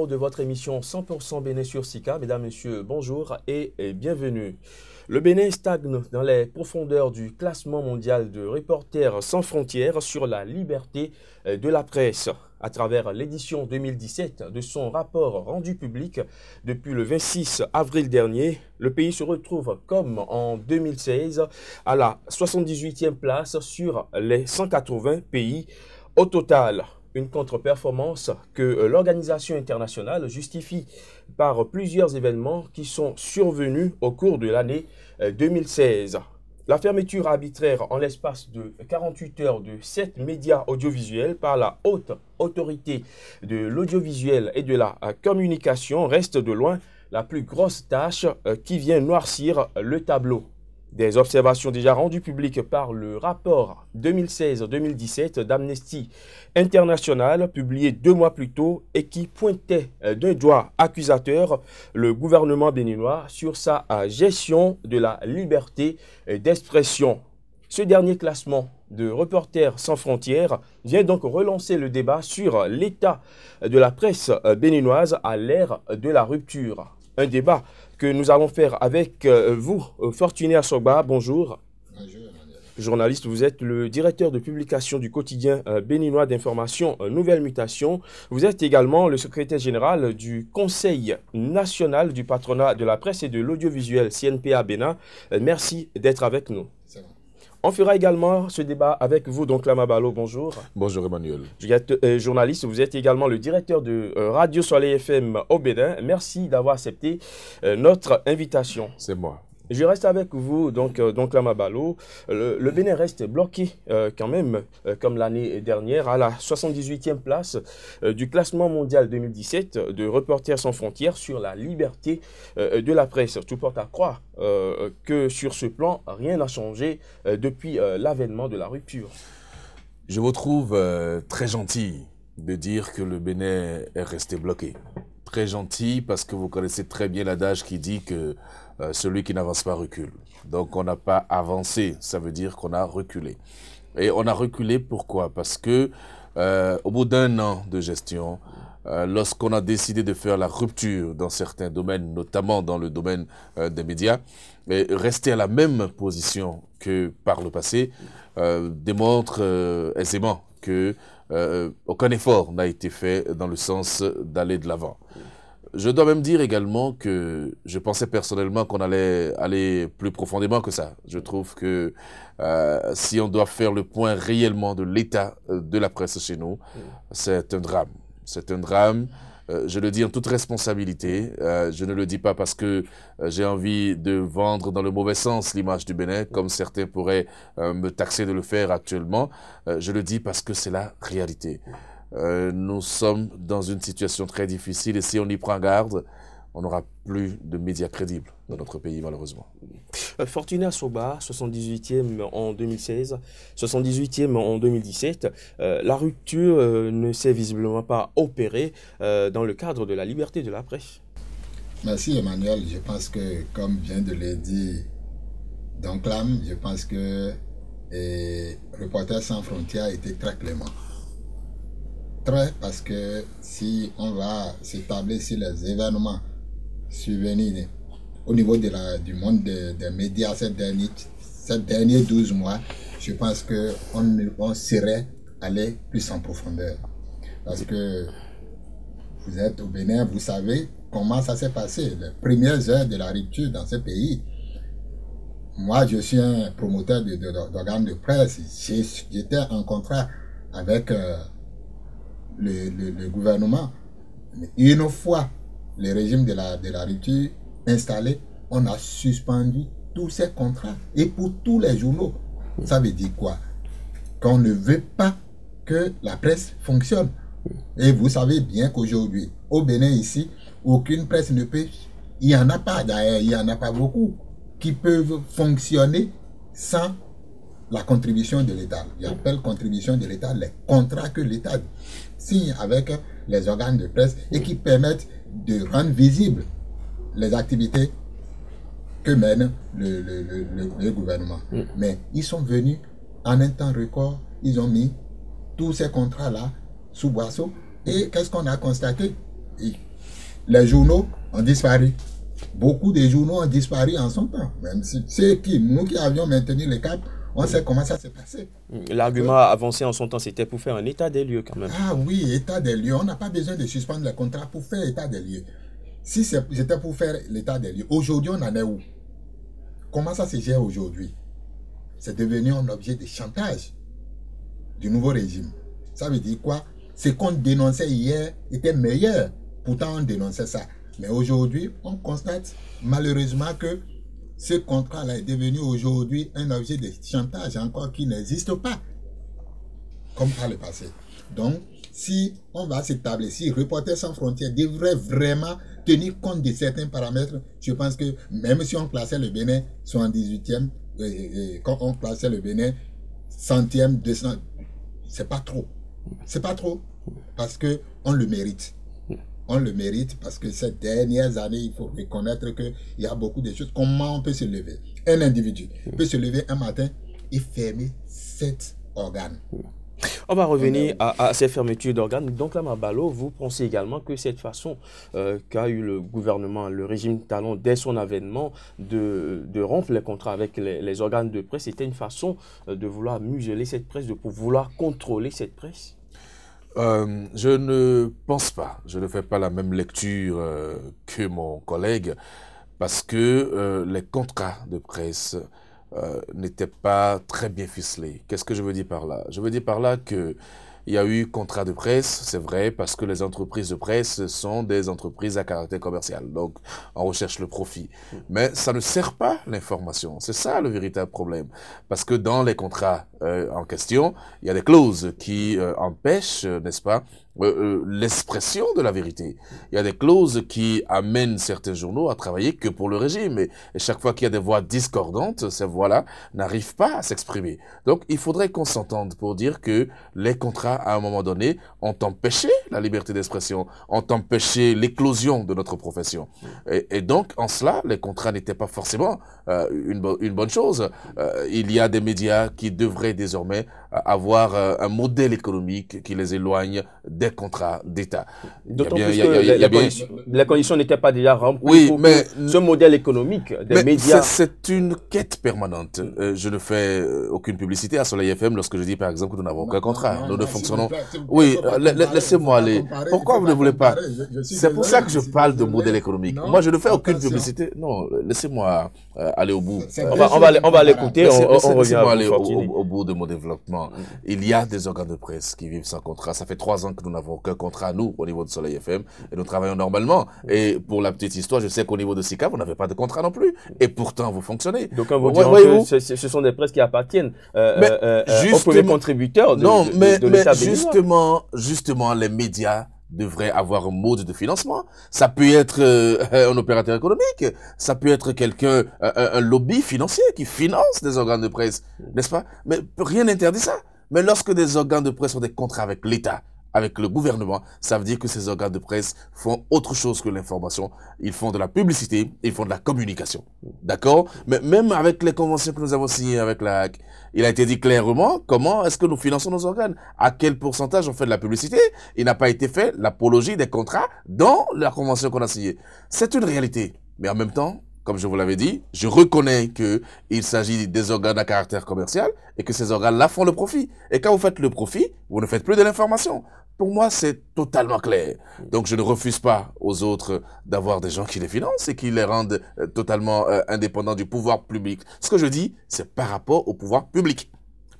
numéro de votre émission 100% Bénin sur Sika. Mesdames, Messieurs, bonjour et bienvenue. Le Bénin stagne dans les profondeurs du classement mondial de Reporters sans frontières sur la liberté de la presse. À travers l'édition 2017 de son rapport rendu public depuis le 26 avril dernier, le pays se retrouve comme en 2016 à la 78e place sur les 180 pays au total. Une contre-performance que l'organisation internationale justifie par plusieurs événements qui sont survenus au cours de l'année 2016. La fermeture arbitraire en l'espace de 48 heures de 7 médias audiovisuels par la haute autorité de l'audiovisuel et de la communication reste de loin la plus grosse tâche qui vient noircir le tableau. Des observations déjà rendues publiques par le rapport 2016-2017 d'Amnesty International, publié 2 mois plus tôt et qui pointait d'un doigt accusateur le gouvernement béninois sur sa gestion de la liberté d'expression. Ce dernier classement de Reporters sans frontières vient donc relancer le débat sur l'état de la presse béninoise à l'ère de la rupture. Un débat que nous allons faire avec vous, Fortuné Assogba. Bonjour. Bonjour, Emmanuel. Journaliste, vous êtes le directeur de publication du quotidien béninois d'information Nouvelle Mutation. Vous êtes également le secrétaire général du Conseil national du patronat de la presse et de l'audiovisuel CNPA Bénin. Merci d'être avec nous. C'est bon. On fera également ce débat avec vous, donc Lama Balo, bonjour. Bonjour Emmanuel. Vous êtes journaliste, vous êtes également le directeur de Radio Soleil FM au Bénin. Merci d'avoir accepté notre invitation. C'est moi. Je reste avec vous, donc Lama Balo. Le Bénin reste bloqué quand même, comme l'année dernière, à la 78e place du classement mondial 2017 de Reporters sans frontières sur la liberté de la presse. Tout porte à croire que sur ce plan, rien n'a changé depuis l'avènement de la rupture. Je vous trouve très gentil de dire que le Bénin est resté bloqué. Très gentil parce que vous connaissez très bien l'adage qui dit que celui qui n'avance pas recule. Donc on n'a pas avancé, ça veut dire qu'on a reculé. Et on a reculé pourquoi? Parce que au bout d'1 an de gestion, lorsqu'on a décidé de faire la rupture dans certains domaines, notamment dans le domaine des médias, et rester à la même position que par le passé démontre aisément que aucun effort n'a été fait dans le sens d'aller de l'avant. Je dois même dire également que je pensais personnellement qu'on allait aller plus profondément que ça. Je trouve que si on doit faire le point réellement de l'état de la presse chez nous, c'est un drame. C'est un drame. Je le dis en toute responsabilité. Je ne le dis pas parce que j'ai envie de vendre dans le mauvais sens l'image du Bénin, comme certains pourraient me taxer de le faire actuellement. Je le dis parce que c'est la réalité. Nous sommes dans une situation très difficile et si on y prend garde, on n'aura plus de médias crédibles dans notre pays, malheureusement. Fortuné Assogba, 78e en 2016, 78e en 2017. La rupture ne s'est visiblement pas opérée dans le cadre de la liberté de la presse. Merci Emmanuel. Je pense que, comme vient de le dire Donclam, je pense que Reporters sans frontières était très clément. Très, parce que si on va s'établir sur les événements survenus au niveau du monde des médias ces derniers 12 mois, je pense qu'on serait allé plus en profondeur. Parce que vous êtes au Bénin, vous savez comment ça s'est passé, les premières heures de la rupture dans ce pays. Moi, je suis un promoteur d'organes de presse. J'étais en contrat avec le gouvernement. Mais une fois le régime de la rupture installé, on a suspendu tous ces contrats. Et pour tous les journaux, ça veut dire quoi? Qu'on ne veut pas que la presse fonctionne. Et vous savez bien qu'aujourd'hui, au Bénin ici, aucune presse ne peut, il n'y en a pas d'ailleurs, il n'y en a pas beaucoup, qui peuvent fonctionner sans la contribution de l'État. J'appelle contribution de l'État les contrats que l'État signe avec les organes de presse et qui permettent de rendre visibles les activités que mène le gouvernement. Mais ils sont venus en un temps record, ils ont mis tous ces contrats-là sous boisseau et qu'est-ce qu'on a constaté? Et les journaux ont disparu. Beaucoup de journaux ont disparu en son temps. Même si nous qui avions maintenu le cap, on sait comment ça s'est passé. L'argument avancé en son temps, c'était pour faire un état des lieux quand même. Ah oui, état des lieux. On n'a pas besoin de suspendre les contrats pour faire état des lieux. Si c'était pour faire l'état des lieux, aujourd'hui on en est où? Comment ça se gère aujourd'hui? C'est devenu un objet de chantage du nouveau régime. Ça veut dire quoi? Ce qu'on dénonçait hier était meilleur. Pourtant on dénonçait ça. Mais aujourd'hui, on constate malheureusement que ce contrat-là est devenu aujourd'hui un objet de chantage encore qui n'existe pas, comme par le passé. Donc, si on va s'établir, si Reporters sans frontières devrait vraiment tenir compte de certains paramètres, je pense que même si on classait le Bénin 78e, quand on classait le Bénin 100e, 200, c'est pas trop. C'est pas trop, parce qu'on le mérite. On le mérite parce que ces dernières années, il faut reconnaître qu'il y a beaucoup de choses. Comment on peut se lever? Un individu peut se lever un matin et fermer 7 organes. On va revenir à ces fermetures d'organes. Donc là, Mabalo, vous pensez également que cette façon qu'a eu le gouvernement, le régime Talon, dès son avènement, de rompre les contrats avec les organes de presse, c'était une façon de vouloir museler cette presse, de vouloir contrôler cette presse? Je ne pense pas, je ne fais pas la même lecture que mon collègue, parce que les contrats de presse n'étaient pas très bien ficelés. Qu'est-ce que je veux dire par là? Je veux dire par là que il y a eu contrat de presse, c'est vrai, parce que les entreprises de presse sont des entreprises à caractère commercial. Donc, on recherche le profit. Mais ça ne sert pas l'information. C'est ça le véritable problème. Parce que dans les contrats en question, il y a des clauses qui empêchent, n'est-ce pas, l'expression de la vérité. Il y a des clauses qui amènent certains journaux à travailler que pour le régime. Et chaque fois qu'il y a des voix discordantes, ces voix-là n'arrivent pas à s'exprimer. Donc, il faudrait qu'on s'entende pour dire que les contrats, à un moment donné, ont empêché la liberté d'expression, ont empêché l'éclosion de notre profession. Et donc, en cela, les contrats n'étaient pas forcément une bonne chose. Il y a des médias qui devraient désormais avoir un modèle économique qui les éloigne des contrats d'État. D'autant plus que les conditions n'étaient pas déjà remplies pour mais ce modèle économique des médias. C'est une quête permanente. Je ne fais aucune publicité à Soleil FM lorsque je dis par exemple que nous n'avons aucun contrat. Nous ne fonctionnons... Oui, laissez-moi aller. Pourquoi vous ne voulez pas? C'est pour ça que je parle de modèle économique. Moi, je ne fais aucune publicité. Non, laissez-moi aller au bout. On va l'écouter, on revient aller au bout de mon développement. Il y a des organes de presse qui vivent sans contrat. Ça fait 3 ans que nous n'avons aucun contrat, nous, au niveau de Soleil FM, et nous travaillons normalement. Et pour la petite histoire, je sais qu'au niveau de SICA, vous n'avez pas de contrat non plus. Et pourtant, vous fonctionnez. Donc, on vous diront que ce sont des presses qui appartiennent aux premiers contributeurs de l'État béninois. Justement, les médias devraient avoir un mode de financement. Ça peut être un opérateur économique, ça peut être quelqu'un, un lobby financier qui finance des organes de presse, n'est-ce pas? Mais rien n'interdit ça. Mais lorsque des organes de presse ont des contrats avec l'État, avec le gouvernement, ça veut dire que ces organes de presse font autre chose que l'information. Ils font de la publicité, ils font de la communication. D'accord? Mais même avec les conventions que nous avons signées avec la HAC, il a été dit clairement comment est-ce que nous finançons nos organes. À quel pourcentage on fait de la publicité? Il n'a pas été fait l'apologie des contrats dans la convention qu'on a signée. C'est une réalité. Mais en même temps, comme je vous l'avais dit, je reconnais qu'il s'agit des organes à caractère commercial et que ces organes-là font le profit. Et quand vous faites le profit, vous ne faites plus de l'information. Pour moi, c'est totalement clair. Donc, je ne refuse pas aux autres d'avoir des gens qui les financent et qui les rendent totalement indépendants du pouvoir public. Ce que je dis, c'est par rapport au pouvoir public.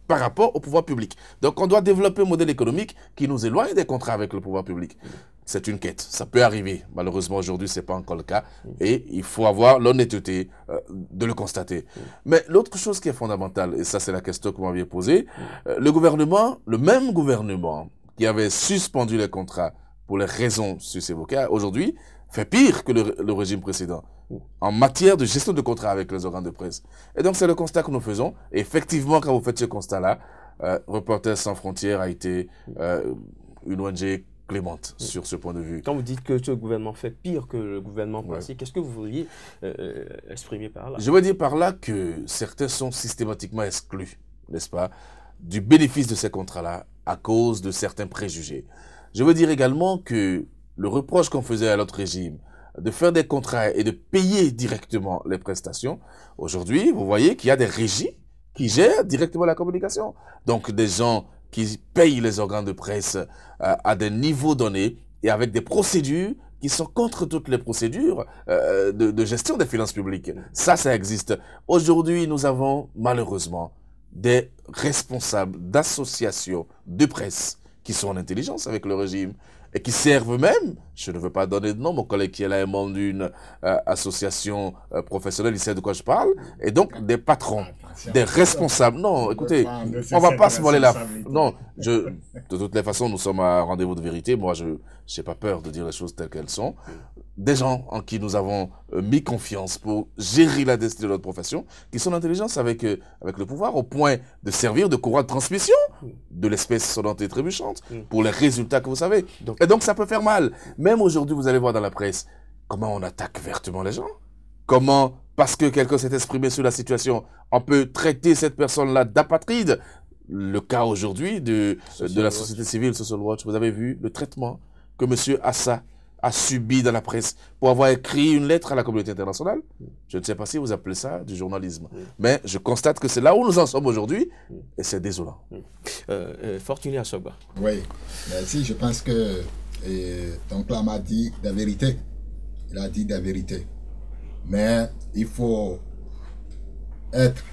Par rapport au pouvoir public. Donc, on doit développer un modèle économique qui nous éloigne des contrats avec le pouvoir public. C'est une quête. Ça peut arriver. Malheureusement, aujourd'hui, ce n'est pas encore le cas. Et il faut avoir l'honnêteté de le constater. Mais l'autre chose qui est fondamentale, et ça, c'est la question que vous m'aviez posée, le gouvernement, le même gouvernement qui avait suspendu les contrats pour les raisons sus-évoquées, aujourd'hui, fait pire que le régime précédent en matière de gestion de contrats avec les organes de presse. Et donc, c'est le constat que nous faisons. Et effectivement, quand vous faites ce constat-là, Reporters sans frontières a été une ONG clémente sur ce point de vue. Quand vous dites que ce gouvernement fait pire que le gouvernement passé, qu'est-ce que vous voudriez exprimer par là? Je veux dire par là que certains sont systématiquement exclus, n'est-ce pas, du bénéfice de ces contrats-là à cause de certains préjugés. Je veux dire également que le reproche qu'on faisait à l'autre régime, de faire des contrats et de payer directement les prestations, aujourd'hui, vous voyez qu'il y a des régies qui gèrent directement la communication. Donc, des gens qui payent les organes de presse à des niveaux donnés et avec des procédures qui sont contre toutes les procédures de gestion des finances publiques. Ça existe. Aujourd'hui, nous avons malheureusement des responsables d'associations de presse qui sont en intelligence avec le régime et qui servent même, je ne veux pas donner de nom, mon collègue qui est là est membre d'une association professionnelle, il sait de quoi je parle, et donc des patrons, des responsables. Non, écoutez, on va pas se voler la... Non, de toutes les façons, nous sommes à rendez-vous de vérité. Moi, je n'ai pas peur de dire les choses telles qu'elles sont. Des gens en qui nous avons mis confiance pour gérer la destinée de notre profession, qui sont en intelligence avec le pouvoir, au point de servir de courroie de transmission de l'espèce sonnante et trébuchante, pour les résultats que vous savez. Et donc, ça peut faire mal. Même aujourd'hui, vous allez voir dans la presse comment on attaque vertement les gens. Comment, parce que quelqu'un s'est exprimé sur la situation, on peut traiter cette personne-là d'apatride. Le cas aujourd'hui de la société civile Social Watch, vous avez vu le traitement que M. Assa a subi dans la presse pour avoir écrit une lettre à la communauté internationale. Je ne sais pas si vous appelez ça du journalisme. Mais je constate que c'est là où nous en sommes aujourd'hui et c'est désolant. Fortuné Asogba. Oui, merci. Je pense que donc là, m'a dit la vérité. Il a dit la vérité. Mais il faut être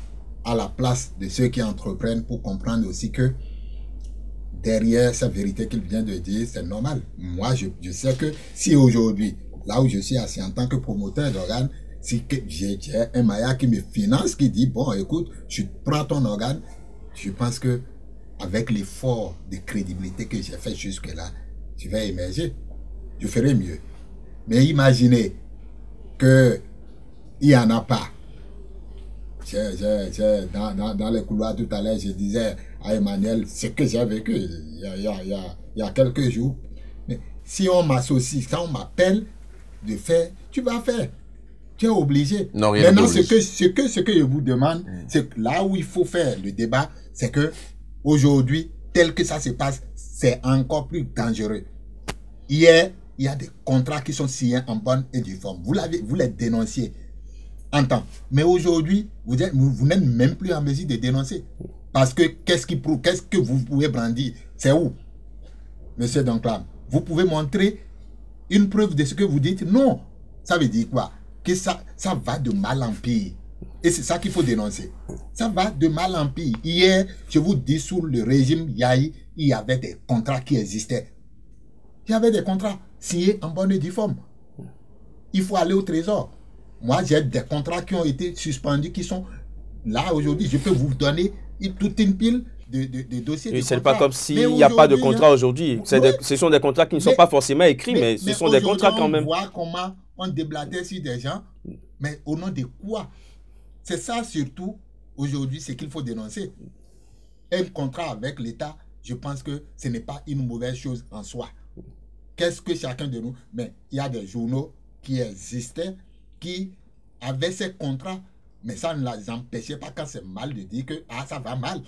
à la place de ceux qui entreprennent pour comprendre aussi que derrière cette vérité qu'il vient de dire, c'est normal. Moi, je sais que si aujourd'hui, là où je suis assis en tant que promoteur d'organes, si j'ai un Maya qui me finance, qui dit, bon, écoute, je prends ton organe, je pense que avec l'effort de crédibilité que j'ai fait jusque-là, je vais émerger. Je ferai mieux. Mais imaginez qu'il n'y en a pas. Dans les couloirs tout à l'heure, je disais à Emmanuel ce que j'ai vécu il y a quelques jours. Mais si on m'associe, si on m'appelle de faire, tu vas faire. Tu es obligé. Non, maintenant, ce que je vous demande, c'est que là où il faut faire le débat, c'est que aujourd'hui, tel que ça se passe, c'est encore plus dangereux. Hier, il y a des contrats qui sont signés en bonne et due forme. Vous les dénonciez en temps. Mais aujourd'hui, vous n'êtes même plus en mesure de dénoncer. Parce que qu'est-ce que vous pouvez brandir? C'est où, monsieur Donclam? Vous pouvez montrer une preuve de ce que vous dites? Non. Ça veut dire quoi? Que ça va de mal en pire. Et c'est ça qu'il faut dénoncer. Ça va de mal en pire. Hier, je vous dis, sous le régime Yahi, il y avait des contrats qui existaient. Il y avait des contrats signés en bonne et due forme. Il faut aller au trésor. Moi, j'ai des contrats qui ont été suspendus, qui sont là aujourd'hui. Je peux vous donner toute une pile de dossiers. Oui, ce n'est pas comme s'il n'y a pas de contrat aujourd'hui. Ce sont des contrats qui ne sont pas forcément écrits, mais ce sont des contrats quand même. On voit comment on déblatait sur des gens, mais au nom de quoi? C'est ça surtout, aujourd'hui, ce qu'il faut dénoncer. Un contrat avec l'État, je pense que ce n'est pas une mauvaise chose en soi. Qu'est-ce que chacun de nous... Mais il y a des journaux qui existaient, qui avaient ces contrats, mais ça ne les empêchait pas quand c'est mal de dire que ça va mal.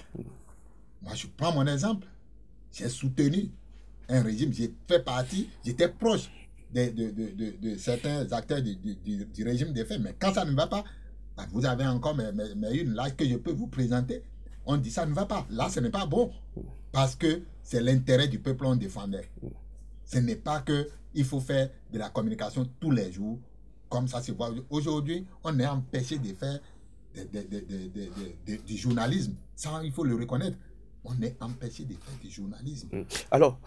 Moi, je prends mon exemple. J'ai soutenu un régime, j'ai fait partie, j'étais proche de certains acteurs du régime des faits. Mais quand ça ne va pas, vous avez encore une là que je peux vous présenter. On dit ça ne va pas. Là, ce n'est pas bon. Parce que c'est l'intérêt du peuple qu'on défendait. Ce n'est pas qu'il faut faire de la communication tous les jours, comme ça se voit. Aujourd'hui, on est empêché de faire du journalisme. Ça, il faut le reconnaître. On est empêché de faire du journalisme. Alors,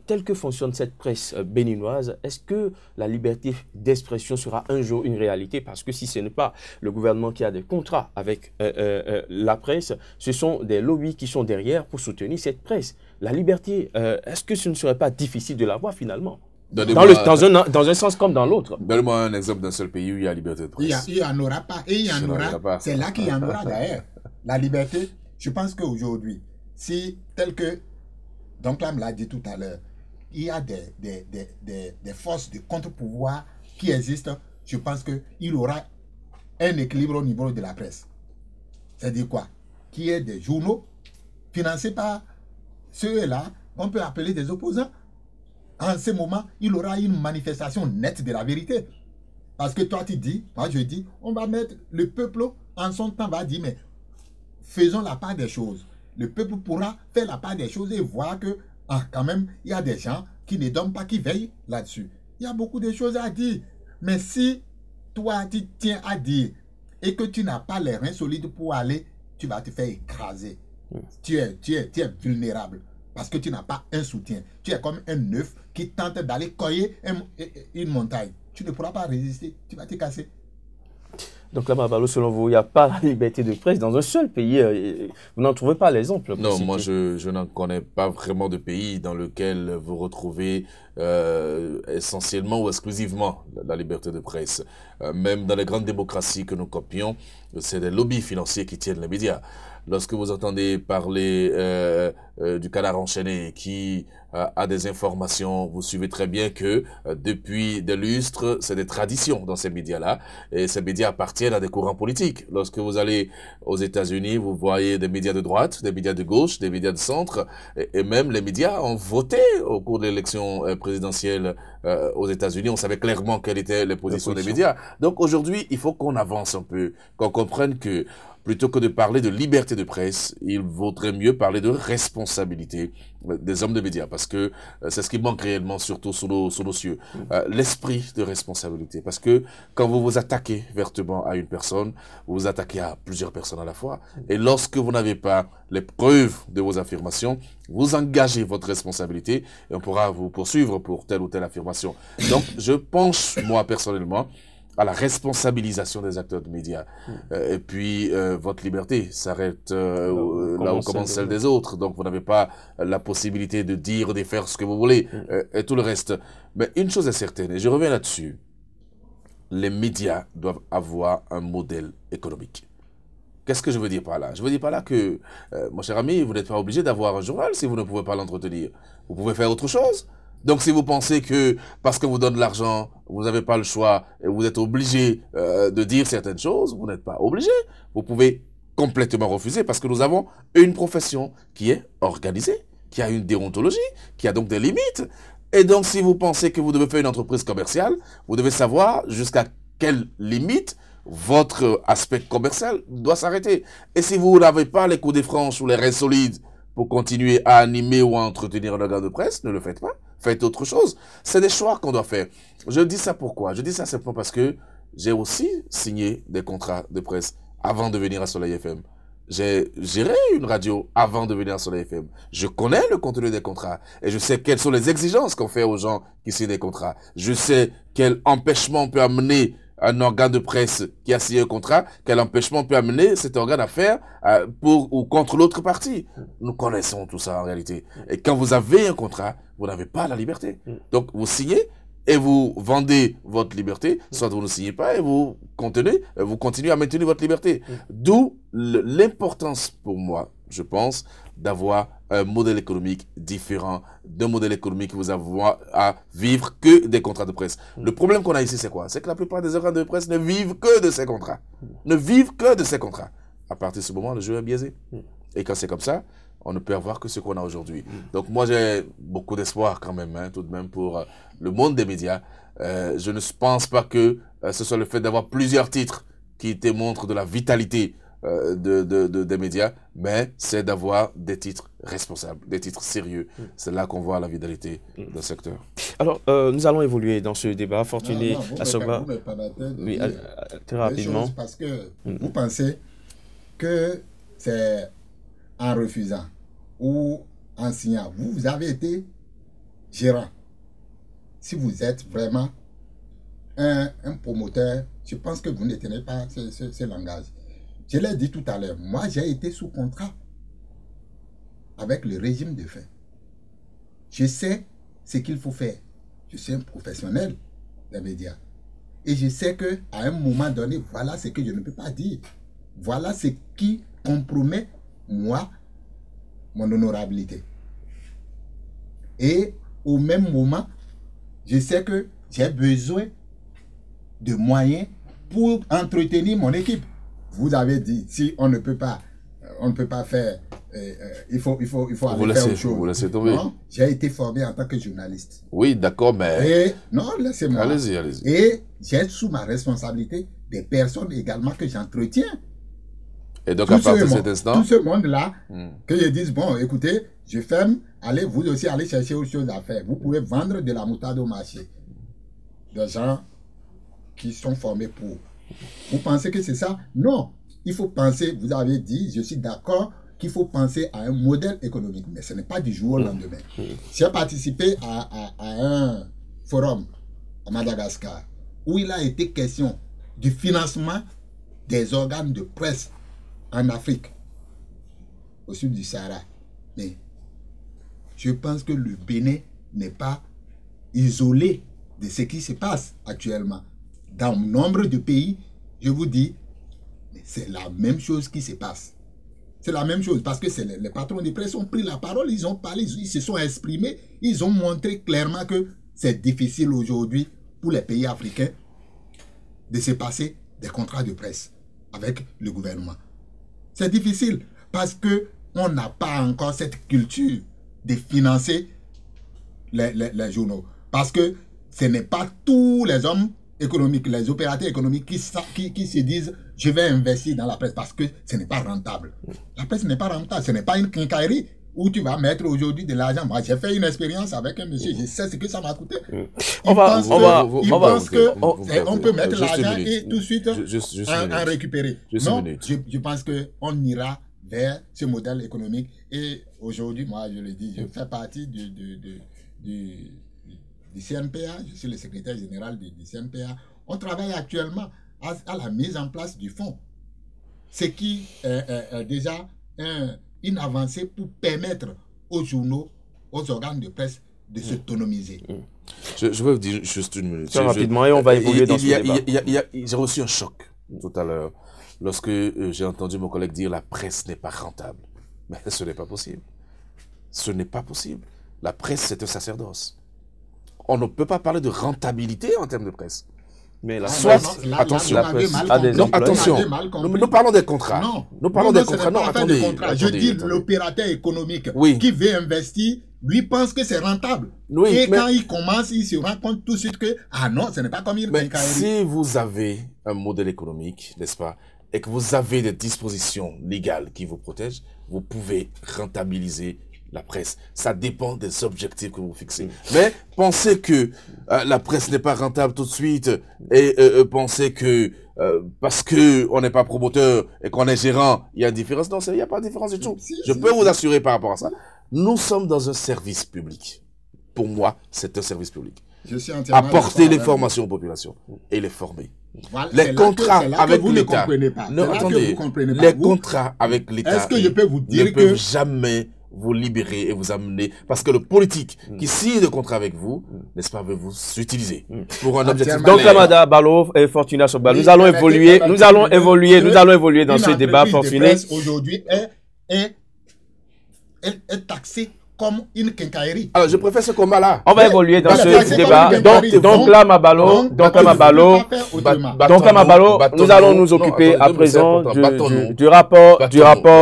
tel que fonctionne cette presse béninoise, est-ce que la liberté d'expression sera un jour une réalité? Parce que si ce n'est pas le gouvernement qui a des contrats avec la presse, ce sont des lobbies qui sont derrière pour soutenir cette presse. La liberté, est-ce que ce ne serait pas difficile de l'avoir finalement? Dans un sens comme dans l'autre. Donnez-moi un exemple d'un seul pays où il y a liberté de presse. Il n'y en aura pas. Et il y en aura. C'est là qu'il y en aura d'ailleurs. La liberté, je pense qu'aujourd'hui, si, tel que Donclam l'a dit tout à l'heure, il y a des forces de contre-pouvoir qui existent, je pense qu'il y aura un équilibre au niveau de la presse. C'est-à-dire quoi? Qu'il y ait des journaux financés par ceux-là, on peut appeler des opposants. en ce moment, il aura une manifestation nette de la vérité. Parce que toi, tu dis, moi je dis, on va mettre le peuple en son temps, va dire, mais faisons la part des choses. Le peuple pourra faire la part des choses et voir que, quand même, il y a des gens qui ne dorment pas, qui veillent là-dessus. Il y a beaucoup de choses à dire. Mais si toi, tu tiens à dire et que tu n'as pas les reins solides pour aller, tu vas te faire écraser. Tu es vulnérable parce que tu n'as pas un soutien. Tu es comme un œuf qui tente d'aller coller une montagne. Tu ne pourras pas résister, tu vas te casser. Donc là, Barbalo, selon vous, il n'y a pas la liberté de presse dans un seul pays. Vous n'en trouvez pas l'exemple? Non, moi, je n'en connais pas vraiment de pays dans lequel vous retrouvez essentiellement ou exclusivement la liberté de presse. Même dans les grandes démocraties que nous copions, c'est des lobbies financiers qui tiennent les médias. Lorsque vous entendez parler du Canard enchaîné qui a des informations, vous suivez très bien que depuis des lustres, c'est des traditions dans ces médias-là. Et ces médias appartiennent à des courants politiques. Lorsque vous allez aux États-Unis, vous voyez des médias de droite, des médias de gauche, des médias de centre. Et même les médias ont voté au cours de l'élection présidentielle aux États-Unis. On savait clairement quelles étaient les positions des médias. Donc aujourd'hui, il faut qu'on avance un peu, qu'on comprenne que plutôt que de parler de liberté de presse, il vaudrait mieux parler de responsabilité des hommes de médias, parce que c'est ce qui manque réellement, surtout sous nos cieux. L'esprit de responsabilité, parce que quand vous vous attaquez vertement à une personne, vous vous attaquez à plusieurs personnes à la fois, et lorsque vous n'avez pas les preuves de vos affirmations, vous engagez votre responsabilité, et on pourra vous poursuivre pour telle ou telle affirmation. Donc, je pense, moi, personnellement, à la responsabilisation des acteurs de médias. Et puis, votre liberté s'arrête là où commence celle des autres. Donc, vous n'avez pas la possibilité de dire, de faire ce que vous voulez, et tout le reste. Mais une chose est certaine, et je reviens là-dessus, les médias doivent avoir un modèle économique. Qu'est-ce que je veux dire par là? Je veux dire par là que, mon cher ami, vous n'êtes pas obligé d'avoir un journal si vous ne pouvez pas l'entretenir. Vous pouvez faire autre chose. Donc, si vous pensez que parce que vous donne de l'argent, vous n'avez pas le choix et vous êtes obligé de dire certaines choses, vous n'êtes pas obligé. Vous pouvez complètement refuser parce que nous avons une profession qui est organisée, qui a une déontologie, qui a donc des limites. Et donc, si vous pensez que vous devez faire une entreprise commerciale, vous devez savoir jusqu'à quelle limite votre aspect commercial doit s'arrêter. Et si vous n'avez pas les coups des franches ou les reins solides pour continuer à animer ou à entretenir un organe de presse, ne le faites pas. Faites autre chose. C'est des choix qu'on doit faire. Je dis ça pourquoi? Je dis ça simplement parce que j'ai aussi signé des contrats de presse avant de venir à Soleil FM. J'ai géré une radio avant de venir à Soleil FM. Je connais le contenu des contrats et je sais quelles sont les exigences qu'on fait aux gens qui signent des contrats. Je sais quel empêchement peut amener un organe de presse qui a signé un contrat, quel empêchement peut amener cet organe à faire pour ou contre l'autre partie. Nous connaissons tout ça en réalité. Et quand vous avez un contrat, vous n'avez pas la liberté. Donc vous signez et vous vendez votre liberté, soit vous ne signez pas et vous continuez à maintenir votre liberté. D'où l'importance pour moi, je pense, d'avoir un modèle économique différent d'un modèle économique que vous avez à vivre que des contrats de presse. Le problème qu'on a ici, c'est quoi? C'est que la plupart des organes de presse ne vivent que de ces contrats. Ne vivent que de ces contrats. À partir de ce moment, le jeu est biaisé. Et quand c'est comme ça, on ne peut avoir que ce qu'on a aujourd'hui. Donc moi, j'ai beaucoup d'espoir quand même, tout de même, pour le monde des médias. Je ne pense pas que ce soit le fait d'avoir plusieurs titres qui démontrent de la vitalité des médias, mais c'est d'avoir des titres responsables, des titres sérieux. C'est là qu'on voit la vitalité d'un secteur. Alors, nous allons évoluer dans ce débat. Fortuné Assogba. Oui, très rapidement. Parce que vous pensez que c'est en refusant ou en signant. Vous avez été gérant. Si vous êtes vraiment un promoteur, je pense que vous ne tenez pas ce langage. Je l'ai dit tout à l'heure, moi j'ai été sous contrat avec le régime de fait. Je sais ce qu'il faut faire. Je suis un professionnel des médias. Et je sais qu'à un moment donné, voilà ce que je ne peux pas dire. Voilà ce qui compromet, moi, mon honorabilité. Et au même moment, je sais que j'ai besoin de moyens pour entretenir mon équipe. Vous avez dit, si on ne peut pas faire il faut Vous aller faire autre chose. vous laissez tomber. J'ai été formé en tant que journaliste. Oui, d'accord, mais... Non, laissez-moi. Allez-y, allez-y. Et j'ai sous ma responsabilité des personnes également que j'entretiens. Et donc, à partir de cet instant... Tout ce monde-là, que je dise, bon, écoutez, je ferme, allez, vous aussi, allez chercher autre chose à faire. Vous pouvez vendre de la moutarde au marché. Des gens qui sont formés pour. Vous pensez que c'est ça? Non. Il faut penser, vous avez dit, je suis d'accord, qu'il faut penser à un modèle économique. Mais ce n'est pas du jour au lendemain. J'ai participé à un forum à Madagascar où il a été question du financement des organes de presse en Afrique, au sud du Sahara. Mais je pense que le Bénin n'est pas isolé de ce qui se passe actuellement. Dans nombre de pays, je vous dis, c'est la même chose qui se passe. C'est la même chose parce que les patrons de presse ont pris la parole, ils ont parlé, ils se sont exprimés, ils ont montré clairement que c'est difficile aujourd'hui pour les pays africains de se passer des contrats de presse avec le gouvernement. C'est difficile parce qu'on n'a pas encore cette culture de financer les journaux. Parce que ce n'est pas tous les hommes économiques, les opérateurs économiques qui se disent je vais investir dans la presse parce que ce n'est pas rentable. La presse n'est pas rentable, ce n'est pas une quincaillerie où tu vas mettre aujourd'hui de l'argent. Moi, j'ai fait une expérience avec un monsieur, je sais ce que ça m'a coûté. On pense qu'on peut mettre l'argent et tout de suite en récupérer. Non, je pense qu'on ira vers ce modèle économique. Et aujourd'hui, moi, je le dis, je fais partie du CNPA, je suis le secrétaire général du CNPA. On travaille actuellement à la mise en place du fonds. Ce qui est déjà une avancée pour permettre aux journaux, aux organes de presse de s'autonomiser. Je vais vous dire juste une minute. Très rapidement, et on va évoluer dans ce débat. J'ai reçu un choc tout à l'heure lorsque j'ai entendu mon collègue dire la presse n'est pas rentable. Mais ce n'est pas possible. Ce n'est pas possible. La presse, c'est un sacerdoce. On ne peut pas parler de rentabilité en termes de presse. Mais attention, la presse a des emplois. Attention, nous parlons des contrats. Non, nous parlons des contrats. Non, attendez. Je dis l'opérateur économique qui veut investir, lui pense que c'est rentable. Oui, et quand il commence, il se rend compte tout de suite que, ah non, ce n'est pas comme une quincaillerie. Si vous avez un modèle économique, n'est-ce pas, et que vous avez des dispositions légales qui vous protègent, vous pouvez rentabiliser la presse. Ça dépend des objectifs que vous fixez. Mais pensez que la presse n'est pas rentable tout de suite et pensez que parce que on n'est pas promoteur et qu'on est gérant, il y a une différence. Non, il n'y a pas de différence du tout. Je peux vous assurer par rapport à ça. Nous sommes dans un service public. Pour moi, c'est un service public. Apporter l'information aux populations et les former. Voilà, les contrats avec l'État. Non, attendez. Les contrats avec l'État. Est-ce que je peux vous dire ne peuvent jamais vous libérer et vous amener, parce que le politique qui signe des contrats avec vous, n'est-ce pas, veut vous utiliser pour un objectif. Donc, Kamada Balo et Fortuna Soba, nous allons évoluer dans ce débat, Fortuné. Aujourd'hui est taxée comme une quincaillerie. Alors, je préfère ce combat-là. On va évoluer dans ce débat. Donc là, Mabalo, nous allons nous occuper à présent du rapport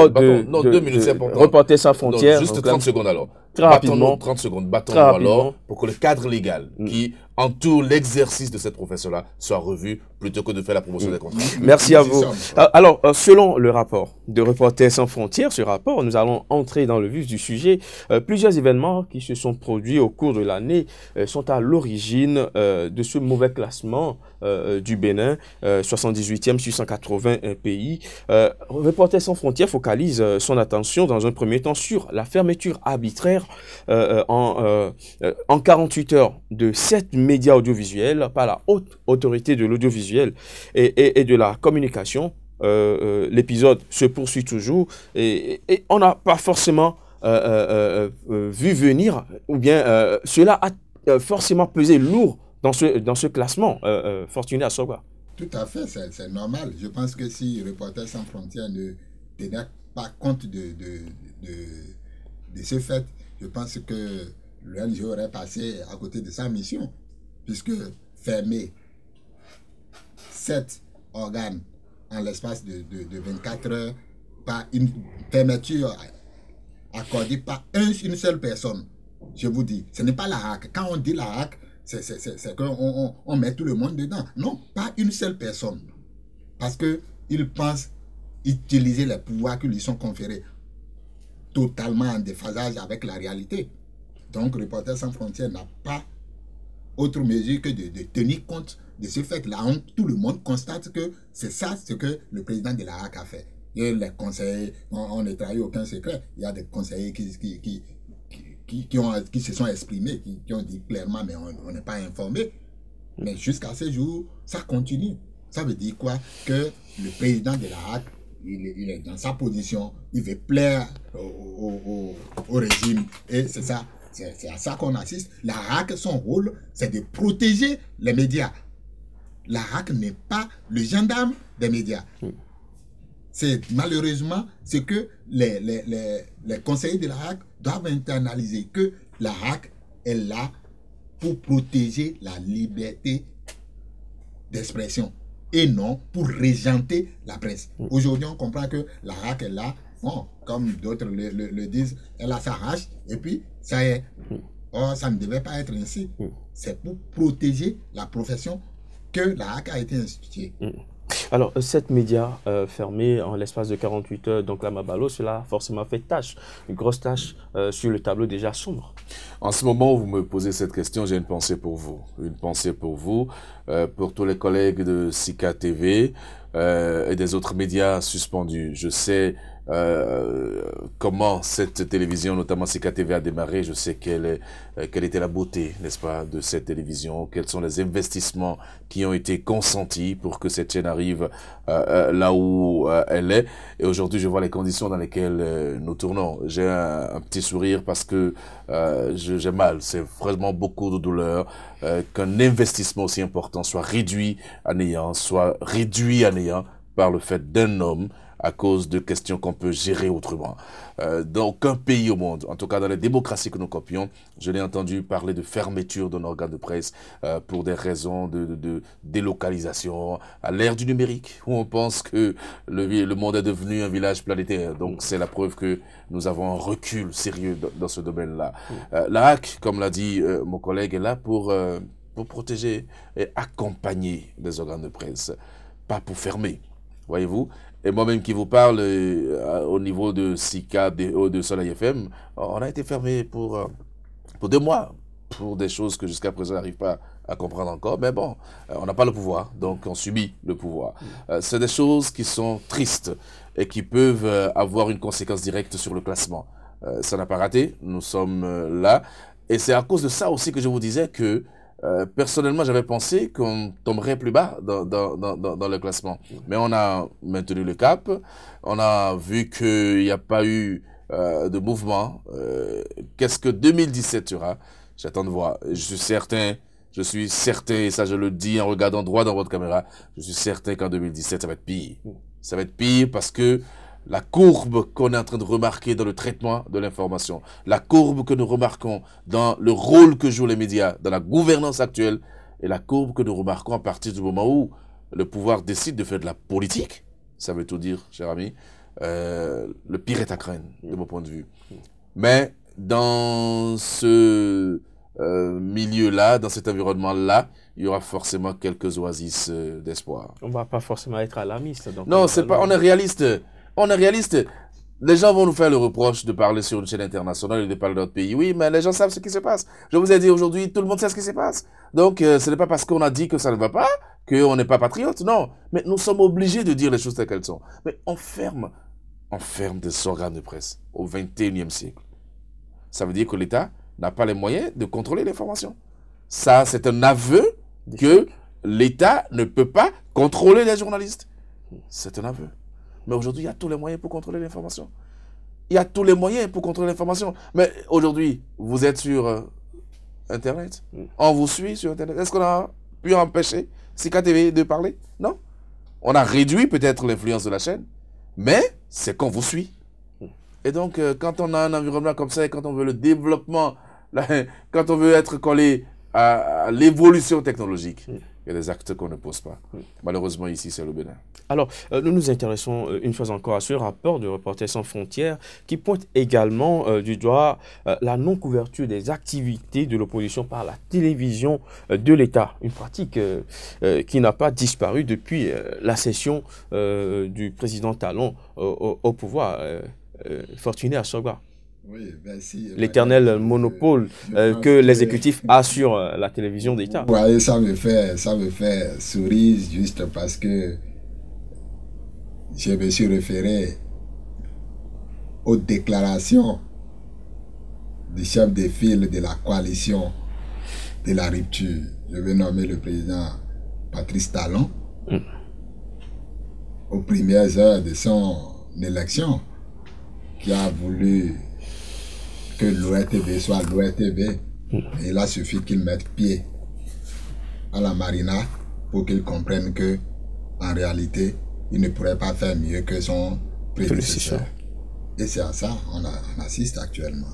de Reporters sans frontières. Juste 30 secondes alors. Très rapidement. 30 secondes. Battons-nous alors pour que le cadre légal qui entoure l'exercice de cette profession-là soit revu plutôt que de faire la promotion des contrats. Merci à vous. Alors, selon le rapport de Reporters sans frontières, ce rapport, nous allons entrer dans le vif du sujet. Plusieurs événements qui se sont produits au cours de l'année sont à l'origine de ce mauvais classement du Bénin, 78e sur 180 pays. Reporters sans frontières focalise son attention dans un premier temps sur la fermeture arbitraire en 48 heures de 7 médias audiovisuels par la haute autorité de l'audiovisuel et de la communication. L'épisode se poursuit toujours et on n'a pas forcément vu venir, ou bien cela a forcément pesé lourd dans ce classement, Fortuné Asoba. Tout à fait, c'est normal. Je pense que si Reporters sans frontières ne tenait pas compte de ce fait, je pense que l'ONG aurait passé à côté de sa mission, puisque fermer 7 organes en l'espace de 24 heures par une fermeture accordé par une seule personne. Je vous dis, ce n'est pas la HAC. Quand on dit la HAC, c'est qu'on met tout le monde dedans. Non, pas une seule personne. Parce qu'ils pensent utiliser les pouvoirs qui lui sont conférés totalement en déphasage avec la réalité. Donc, Reporters sans frontières n'a pas autre mesure que de tenir compte de ce fait-là. Tout le monde constate que c'est ça ce que le président de la HAC a fait. Et les conseillers, on ne trahit aucun secret. Il y a des conseillers qui se sont exprimés, qui ont dit clairement, mais on n'est pas informé. Mais jusqu'à ce jour, ça continue. Ça veut dire quoi? Que le président de la HAC, il est dans sa position, il veut plaire au régime. Et c'est ça. C'est à ça qu'on assiste. La HAC, son rôle, c'est de protéger les médias. La HAC n'est pas le gendarme des médias. C'est malheureusement ce que les conseillers de la HAC doivent internaliser, que la HAC est là pour protéger la liberté d'expression et non pour régenter la presse. Aujourd'hui, on comprend que la HAC est là, bon, comme d'autres le disent, elle a sa hache et puis ça y est. Or, ça ne devait pas être ainsi. C'est pour protéger la profession que la HAC a été instituée. Alors, 7 médias fermés en l'espace de 48 heures, donc la Mabalo, cela a forcément fait tâche, une grosse tâche sur le tableau déjà sombre. En ce moment où vous me posez cette question, j'ai une pensée pour vous. Une pensée pour vous, pour tous les collègues de Sika TV et des autres médias suspendus. Je sais comment cette télévision, notamment Sika TV, a démarré. Je sais quelle était la beauté, n'est-ce pas, de cette télévision, quels sont les investissements qui ont été consentis pour que cette chaîne arrive là où elle est. Et aujourd'hui, je vois les conditions dans lesquelles nous tournons. J'ai un petit sourire parce que j'ai mal. C'est vraiment beaucoup de douleur qu'un investissement aussi important soit réduit à néant, par le fait d'un homme, à cause de questions qu'on peut gérer autrement. Dans aucun pays au monde, en tout cas dans les démocraties que nous copions, je n'ai entendu parler de fermeture d'un organe de presse pour des raisons de délocalisation à l'ère du numérique, où on pense que le monde est devenu un village planétaire. Donc c'est la preuve que nous avons un recul sérieux dans ce domaine-là. La HAC, comme l'a dit mon collègue, est là pour protéger et accompagner les organes de presse, pas pour fermer, voyez-vous. Et moi-même qui vous parle au niveau de Sika, de Soleil FM, on a été fermé pour 2 mois, pour des choses que jusqu'à présent on n'arrive pas à comprendre encore. Mais bon, on n'a pas le pouvoir, donc on subit le pouvoir. C'est des choses qui sont tristes et qui peuvent avoir une conséquence directe sur le classement. Ça n'a pas raté, nous sommes là. Et c'est à cause de ça aussi que je vous disais que personnellement, j'avais pensé qu'on tomberait plus bas dans le classement. Mais on a maintenu le cap. On a vu qu'il n'y a pas eu de mouvement. Qu'est-ce que 2017 sera? J'attends de voir. Je suis certain, et ça je le dis en regardant droit dans votre caméra, je suis certain qu'en 2017, ça va être pire. Ça va être pire parce que la courbe qu'on est en train de remarquer dans le traitement de l'information, la courbe que nous remarquons dans le rôle que jouent les médias, dans la gouvernance actuelle, et la courbe que nous remarquons à partir du moment où le pouvoir décide de faire de la politique, ça veut tout dire, cher ami, le pire est à craindre, de mon point de vue. Mais dans ce milieu-là, dans cet environnement-là, il y aura forcément quelques oasis d'espoir. On ne va pas forcément être alarmiste. Donc non, c'est pas, on est réaliste. On est réaliste. Les gens vont nous faire le reproche de parler sur une chaîne internationale et de parler de notre pays. Oui, mais les gens savent ce qui se passe. Je vous ai dit aujourd'hui, tout le monde sait ce qui se passe. Donc, ce n'est pas parce qu'on a dit que ça ne va pas qu'on n'est pas patriote. Non. Mais nous sommes obligés de dire les choses telles qu'elles sont. Mais on ferme des organes de presse au XXIe siècle. Ça veut dire que l'État n'a pas les moyens de contrôler l'information. Ça, c'est un aveu que l'État ne peut pas contrôler les journalistes. C'est un aveu. Mais aujourd'hui, il y a tous les moyens pour contrôler l'information. Il y a tous les moyens pour contrôler l'information. Mais aujourd'hui, vous êtes sur Internet. On vous suit sur Internet. Est-ce qu'on a pu empêcher Sika TV de parler? Non. On a réduit peut-être l'influence de la chaîne, mais c'est qu'on vous suit. Et donc, quand on a un environnement comme ça, et quand on veut le développement, quand on veut être collé à l'évolution technologique, il y a des actes qu'on ne pose pas. Malheureusement, ici, c'est le Bénin. Alors, nous nous intéressons une fois encore à ce rapport de Reporters sans frontières qui pointe également du doigt la non-couverture des activités de l'opposition par la télévision de l'État. Une pratique qui n'a pas disparu depuis la cession du président Talon au pouvoir, Fortuné Assogba. Oui, ben si, l'éternel monopole que l'exécutif a sur la télévision d'État. Vous voyez, ça me fait sourire juste parce que je me suis référé aux déclarations du chef de file de la coalition de la rupture. Je vais nommer le président Patrice Talon. Aux premières heures de son élection, qui a voulu que l'ORTB soit l'ORTB. Il a suffi qu'il mette pied à la marina pour qu'il comprenne que, en réalité, il ne pourrait pas faire mieux que son prédécesseur. Et c'est à ça qu'on assiste actuellement.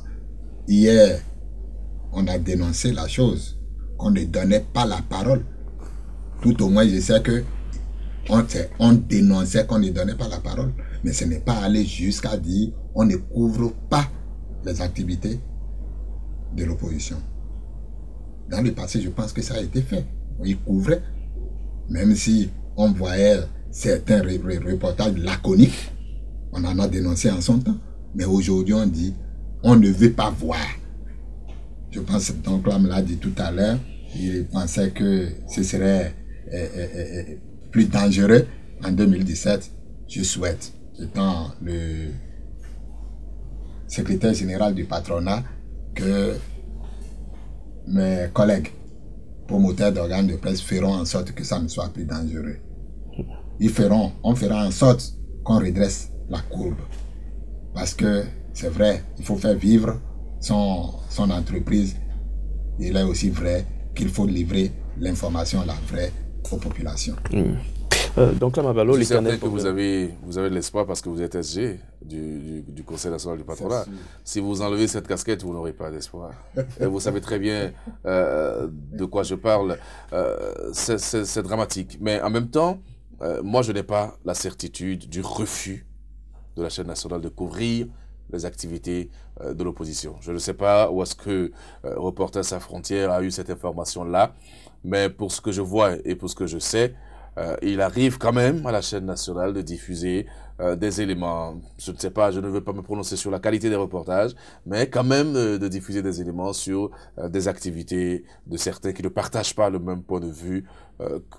Hier, on a dénoncé la chose. On ne donnait pas la parole. Tout au moins, je sais que on dénonçait qu'on ne donnait pas la parole. Mais ce n'est pas aller jusqu'à dire on ne couvre pas les activités de l'opposition. Dans le passé, je pense que ça a été fait. Ils couvraient, même si on voyait certains reportages laconiques, on en a dénoncé en son temps. Mais aujourd'hui, on dit, on ne veut pas voir. Je pense que ton clan me l'a dit tout à l'heure, il pensait que ce serait plus dangereux en 2017. Je souhaite, étant le secrétaire général du patronat, que mes collègues promoteurs d'organes de presse feront en sorte que ça ne soit plus dangereux. On fera en sorte qu'on redresse la courbe. Parce que c'est vrai, il faut faire vivre son entreprise. Il est aussi vrai qu'il faut livrer l'information, la vraie, aux populations. Donc là, Mabalo, je suis certain que vous avez de l'espoir parce que vous êtes SG du Conseil national du patronat. Si vous enlevez cette casquette, vous n'aurez pas d'espoir. Vous savez très bien de quoi je parle. C'est dramatique. Mais en même temps, moi, je n'ai pas la certitude du refus de la chaîne nationale de couvrir les activités de l'opposition. Je ne sais pas où est-ce que Reporters sans frontières a eu cette information-là, mais pour ce que je vois et pour ce que je sais, il arrive quand même à la chaîne nationale de diffuser des éléments, je ne sais pas, je ne veux pas me prononcer sur la qualité des reportages, mais quand même de diffuser des éléments sur des activités de certains qui ne partagent pas le même point de vue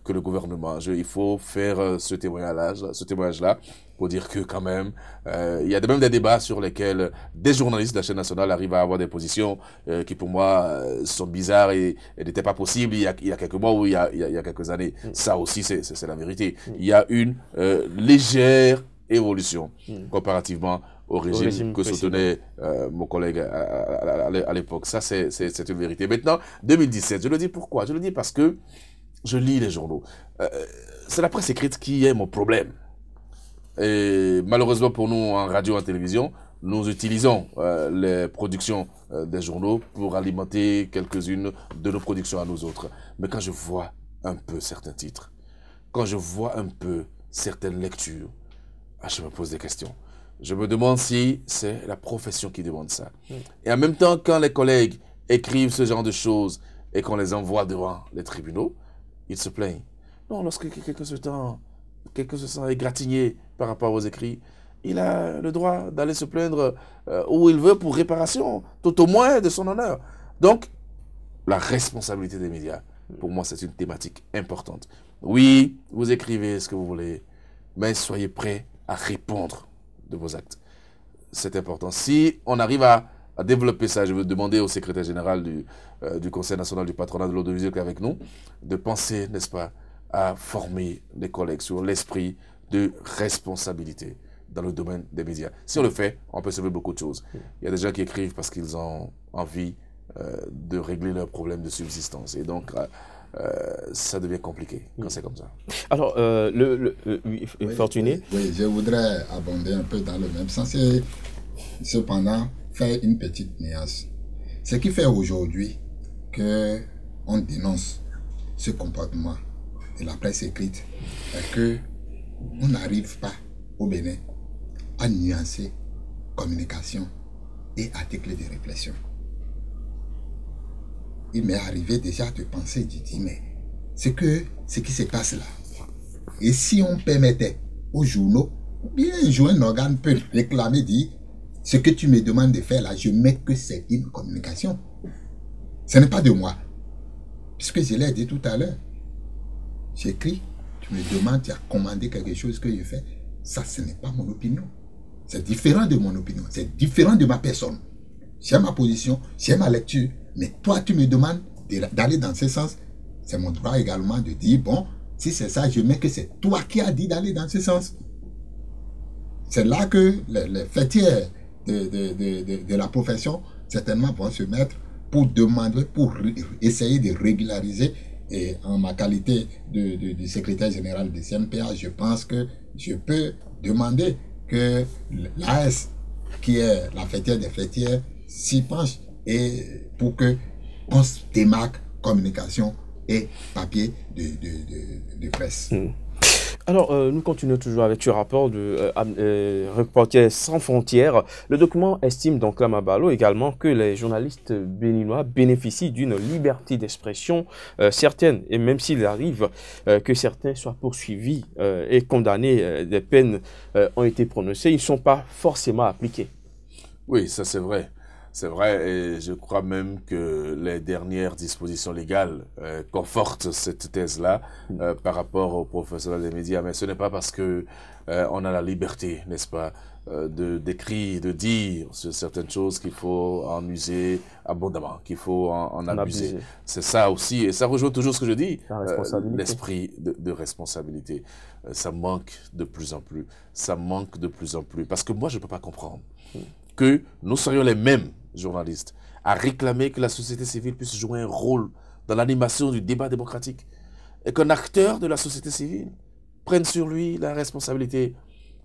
que le gouvernement. Il faut faire ce témoignage-là pour dire que quand même, il y a même des débats sur lesquels des journalistes de la chaîne nationale arrivent à avoir des positions qui pour moi sont bizarres et n'étaient pas possibles il y a quelques mois ou il y a quelques années. Ça aussi, c'est la vérité. Il y a une légère évolution comparativement au régime que soutenait mon collègue à l'époque. Ça, c'est une vérité. Maintenant, 2017, je le dis pourquoi? Je le dis parce que je lis les journaux. C'est la presse écrite qui est mon problème. Et malheureusement pour nous, en radio, en télévision, nous utilisons les productions des journaux pour alimenter quelques-unes de nos productions à nous autres. Mais quand je vois un peu certains titres, quand je vois un peu certaines lectures, je me pose des questions. Je me demande si c'est la profession qui demande ça. Et en même temps, quand les collègues écrivent ce genre de choses et qu'on les envoie devant les tribunaux, ils se plaignent. Non, lorsque quelqu'un se sent égratigné par rapport aux écrits, il a le droit d'aller se plaindre où il veut pour réparation, tout au moins de son honneur. Donc, la responsabilité des médias, pour moi, c'est une thématique importante. Oui, vous écrivez ce que vous voulez, mais soyez prêts à répondre de vos actes. C'est important. Si on arrive à développer ça, je veux demander au secrétaire général du Conseil national du patronat de l'audiovisuel qui est avec nous, de penser, n'est-ce pas, à former les collègues sur l'esprit de responsabilité dans le domaine des médias. Si on le fait, on peut sauver beaucoup de choses. Il y a des gens qui écrivent parce qu'ils ont envie de régler leurs problèmes de subsistance. Et donc, ça devient compliqué quand c'est comme ça. Alors, Fortuné. Oui, je voudrais abonder un peu dans le même sens et cependant faire une petite nuance. Ce qui fait aujourd'hui qu'on dénonce ce comportement de la presse écrite est que on n'arrive pas au Bénin à nuancer communication et articles de réflexion. Il m'est arrivé déjà de penser, de dire, mais ce qui se passe là, et si on permettait aux journaux, bien un jour un organe peut réclamer, dire, ce que tu me demandes de faire là, je mets que c'est une communication. Ce n'est pas de moi. Puisque je l'ai dit tout à l'heure, j'écris, tu me demandes, tu as commandé quelque chose que je fais, ça ce n'est pas mon opinion. C'est différent de mon opinion, c'est différent de ma personne. J'ai ma position, j'ai ma lecture, mais toi tu me demandes d'aller dans ce sens, c'est mon droit également de dire, bon, si c'est ça, je mets que c'est toi qui as dit d'aller dans ce sens. C'est là que les fêtières de la profession, certainement, vont se mettre pour demander, pour essayer de régulariser. Et en ma qualité de secrétaire général de CNPA, je pense que je peux demander que l'AS, qui est la fêtière des fêtières, s'y penche et pour que on se démarque communication et papier de presse. Alors, nous continuons toujours avec ce rapport de Reporters sans frontières. Le document estime donc à Mabalo également que les journalistes béninois bénéficient d'une liberté d'expression certaine. Et même s'il arrive que certains soient poursuivis et condamnés, des peines ont été prononcées, ils ne sont pas forcément appliqués. Oui, ça c'est vrai. C'est vrai, et je crois même que les dernières dispositions légales confortent cette thèse-là par rapport aux professionnels des médias. Mais ce n'est pas parce que on a la liberté, n'est-ce pas, d'écrire, de dire sur certaines choses qu'il faut en user abondamment, qu'il faut en abuser. C'est ça aussi, et ça rejoint toujours ce que je dis, l'esprit de responsabilité. Ça manque de plus en plus, ça manque de plus en plus. Parce que moi, je ne peux pas comprendre que nous serions les mêmes journalistes à réclamer que la société civile puisse jouer un rôle dans l'animation du débat démocratique et qu'un acteur de la société civile prenne sur lui la responsabilité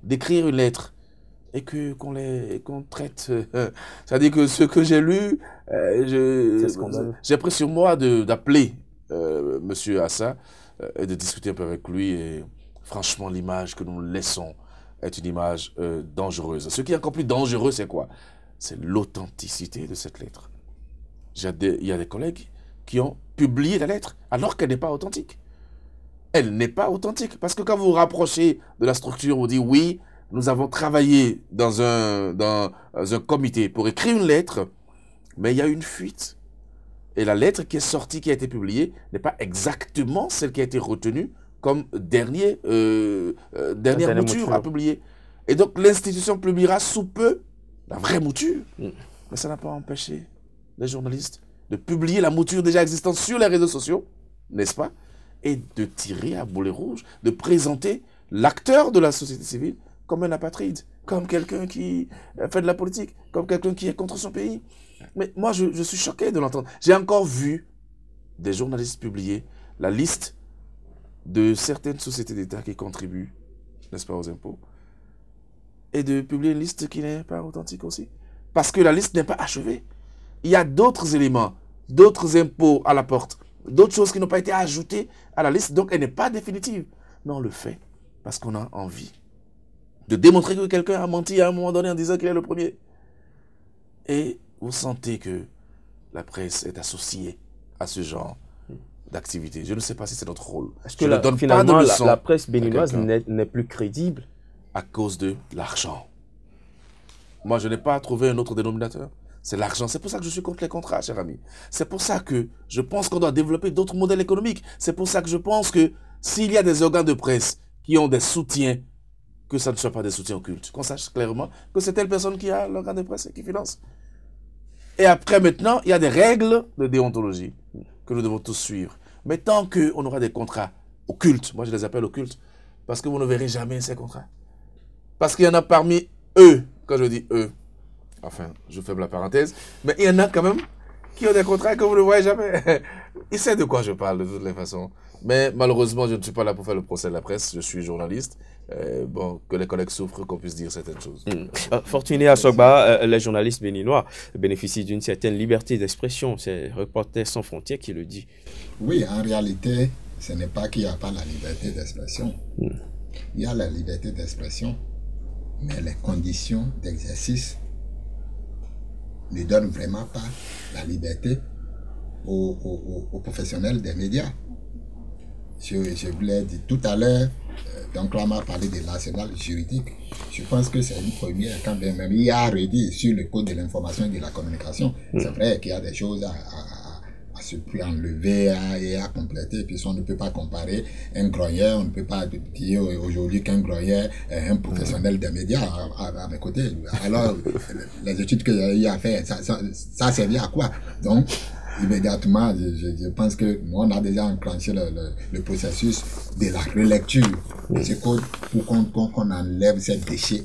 d'écrire une lettre et qu'on traite. C'est-à-dire que ce que j'ai lu, j'ai pris sur moi d'appeler M. Assa et de discuter un peu avec lui. Et franchement, l'image que nous laissons est une image dangereuse. Ce qui est encore plus dangereux, c'est quoi? C'est l'authenticité de cette lettre. Il y a des collègues qui ont publié la lettre alors qu'elle n'est pas authentique. Elle n'est pas authentique. Parce que quand vous vous rapprochez de la structure, vous dites oui, nous avons travaillé dans un comité pour écrire une lettre, mais il y a une fuite. Et la lettre qui est sortie, qui a été publiée, n'est pas exactement celle qui a été retenue comme dernière mouture à publier. Et donc l'institution publiera sous peu la vraie mouture. Mais ça n'a pas empêché les journalistes de publier la mouture déjà existante sur les réseaux sociaux, n'est-ce pas? Et de tirer à boulet rouge, de présenter l'acteur de la société civile comme un apatride, comme quelqu'un qui fait de la politique, comme quelqu'un qui est contre son pays. Mais moi, je suis choqué de l'entendre. J'ai encore vu des journalistes publier la liste de certaines sociétés d'État qui contribuent, n'est-ce pas, aux impôts, et de publier une liste qui n'est pas authentique aussi. Parce que la liste n'est pas achevée. Il y a d'autres éléments, d'autres impôts à la porte, d'autres choses qui n'ont pas été ajoutées à la liste, donc elle n'est pas définitive. Mais on le fait parce qu'on a envie de démontrer que quelqu'un a menti à un moment donné en disant qu'il est le premier. Et vous sentez que la presse est associée à ce genre d'activité. Je ne sais pas si c'est notre rôle. Est-ce que finalement, la presse béninoise n'est plus crédible? À cause de l'argent. Moi, je n'ai pas trouvé un autre dénominateur. C'est l'argent. C'est pour ça que je suis contre les contrats, cher ami. C'est pour ça que je pense qu'on doit développer d'autres modèles économiques. C'est pour ça que je pense que s'il y a des organes de presse qui ont des soutiens, que ça ne soit pas des soutiens occultes. Qu'on sache clairement que c'est telle personne qui a l'organe de presse et qui finance. Et après, maintenant, il y a des règles de déontologie que nous devons tous suivre. Mais tant qu'on aura des contrats occultes, moi je les appelle occultes, parce que vous ne verrez jamais ces contrats. Parce qu'il y en a parmi eux, quand je dis eux, enfin, je ferme la parenthèse, mais il y en a quand même qui ont des contrats que vous ne voyez jamais. Il sait de quoi je parle de toutes les façons. Mais malheureusement, je ne suis pas là pour faire le procès de la presse, je suis journaliste. Bon, que les collègues souffrent, qu'on puisse dire certaines choses. Fortuné Assogba, les journalistes béninois bénéficient d'une certaine liberté d'expression. C'est Reporters sans frontières qui le dit. Oui, en réalité, ce n'est pas qu'il n'y a pas la liberté d'expression. Il y a la liberté d'expression, mais les conditions d'exercice ne donnent vraiment pas la liberté aux professionnels des médias. Je vous l'ai dit tout à l'heure, donc là, on m'a parlé de l'arsenal juridique. Je pense que c'est une première quand même. Il y a redit sur le code de l'information et de la communication. C'est vrai qu'il y a des choses à se plus enlever et à compléter. Puis on ne peut pas comparer un grogneur, on ne peut pas dire aujourd'hui qu'un grogneur est un professionnel des médias à mes côtés. Alors, les études que j'ai eu à faire, ça servait à quoi? Donc, immédiatement, je pense que nous, on a déjà enclenché le processus de la relecture de ce code pour qu'on enlève ces déchets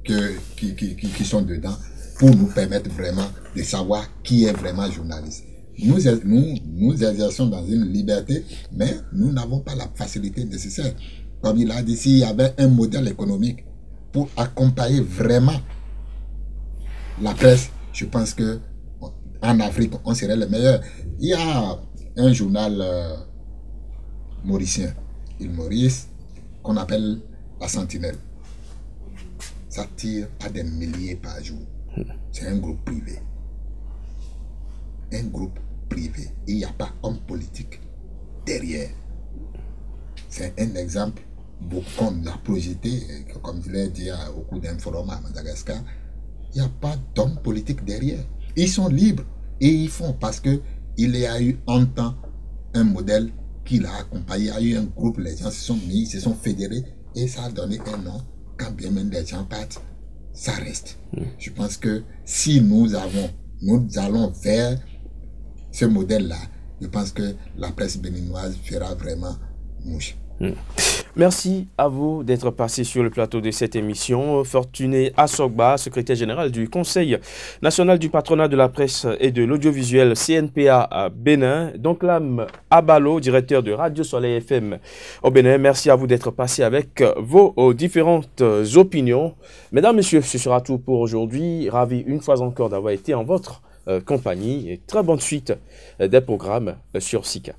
qui sont dedans pour nous permettre vraiment de savoir qui est vraiment journaliste. Nous exerçons dans une liberté, mais nous n'avons pas la facilité nécessaire. Comme il a dit, s'il y avait un modèle économique pour accompagner vraiment la presse, je pense que en Afrique, on serait les meilleurs. Il y a un journal mauricien, Île Maurice, qu'on appelle La Sentinelle. Ça tire à des milliers par jour. C'est un groupe privé. Un groupe privé. Il n'y a pas homme politique derrière. C'est un exemple qu'on a projeté, comme je l'ai dit au cours d'un forum à Madagascar. Il n'y a pas d'homme politique derrière. Ils sont libres et ils font parce que il y a eu un temps un modèle qui l'a accompagné. Il y a eu un groupe, les gens se sont mis, se sont fédérés et ça a donné un nom. Quand bien même les gens partent, ça reste. Je pense que si nous allons vers ce modèle-là, je pense que la presse béninoise fera vraiment mouche. Merci à vous d'être passé sur le plateau de cette émission. Fortuné Assogba, secrétaire général du Conseil national du patronat de la presse et de l'audiovisuel CNPA à Bénin. Donc Lam Abalo, directeur de Radio Soleil FM au Bénin. Merci à vous d'être passé avec vos différentes opinions. Mesdames, Messieurs, ce sera tout pour aujourd'hui. Ravi une fois encore d'avoir été en votre compagnie et très bonne suite des programmes sur SICA.